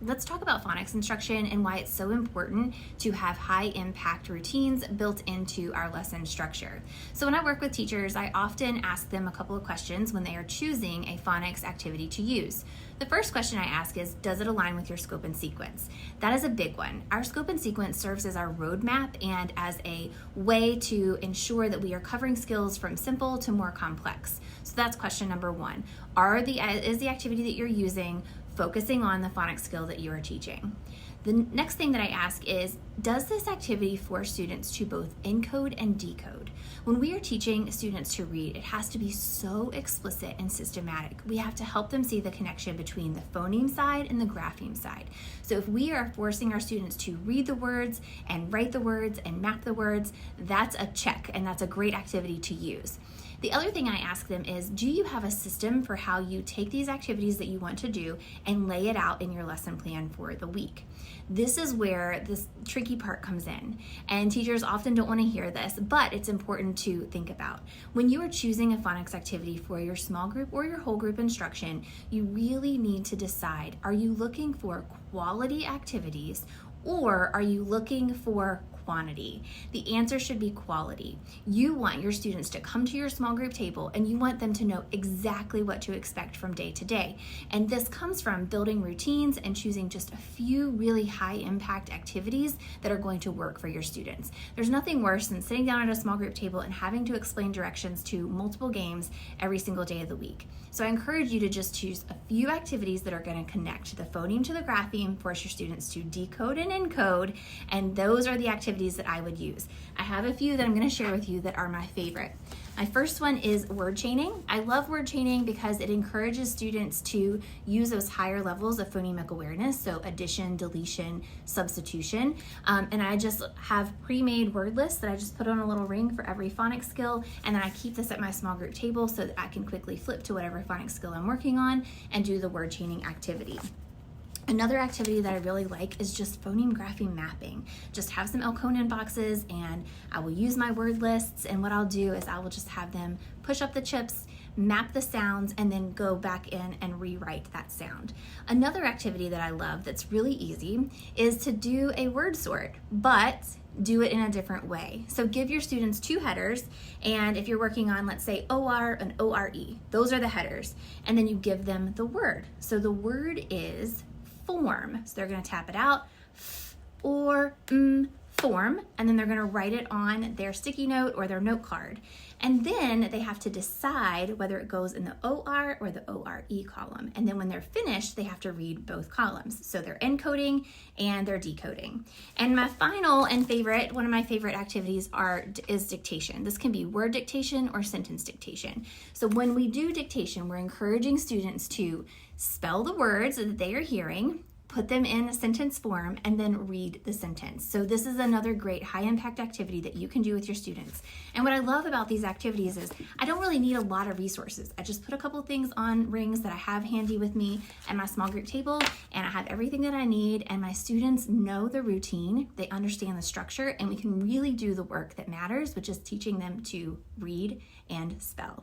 let's talk about phonics instruction and why it's so important to have high impact routines built into our lesson structure. So when I work with teachers, I often ask them a couple of questions when they are choosing a phonics activity to use. The first question I ask is, does it align with your scope and sequence? That is a big one. Our scope and sequence serves as our roadmap and as a way to ensure that we are covering skills from simple to more complex. So that's question number one. Is the activity that you're using focusing on the phonics skill that you are teaching? The next thing that I ask is, does this activity force students to both encode and decode? When we are teaching students to read, it has to be so explicit and systematic. We have to help them see the connection between the phoneme side and the grapheme side. So if we are forcing our students to read the words and write the words and map the words, that's a check, and that's a great activity to use. The other thing I ask them is, do you have a system for how you take these activities that you want to do and lay it out in your lesson plan for the week? This is where this tricky part comes in, and teachers often don't want to hear this, but it's important to think about. When you are choosing a phonics activity for your small group or your whole group instruction, you really need to decide, are you looking for quality activities or are you looking for quantity? The answer should be quality. You want your students to come to your small group table and you want them to know exactly what to expect from day to day. And this comes from building routines and choosing just a few really high impact activities that are going to work for your students. There's nothing worse than sitting down at a small group table and having to explain directions to multiple games every single day of the week. So I encourage you to just choose a few activities that are going to connect the phoneme to the grapheme, force your students to decode and encode, and those are the activities that I would use. I have a few that I'm going to share with you that are my favorite. My first one is word chaining. I love word chaining because it encourages students to use those higher levels of phonemic awareness, so addition, deletion, substitution. And I just have pre-made word lists that I just put on a little ring for every phonics skill, and then I keep this at my small group table so that I can quickly flip to whatever phonics skill I'm working on and do the word chaining activity. Another activity that I really like is just phoneme grapheme mapping. Just have some Elkonin boxes and I will use my word lists, and what I'll do is I will just have them push up the chips, map the sounds, and then go back in and rewrite that sound. Another activity that I love that's really easy is to do a word sort, but do it in a different way. So give your students two headers, and if you're working on, let's say, OR and ORE, those are the headers, and then you give them the word. So the word is form. So they're going to tap it out, form, and then they're going to write it on their sticky note or their note card. And then they have to decide whether it goes in the OR or the ORE column. And then when they're finished, they have to read both columns. So they're encoding and they're decoding. And my final and favorite, one of my favorite activities is dictation. This can be word dictation or sentence dictation. So when we do dictation, we're encouraging students to spell the words that they are hearing, put them in a sentence form, and then read the sentence. So this is another great high impact activity that you can do with your students. And what I love about these activities is I don't really need a lot of resources. I just put a couple things on rings that I have handy with me at my small group table, and I have everything that I need, and my students know the routine, they understand the structure, and we can really do the work that matters, which is teaching them to read and spell.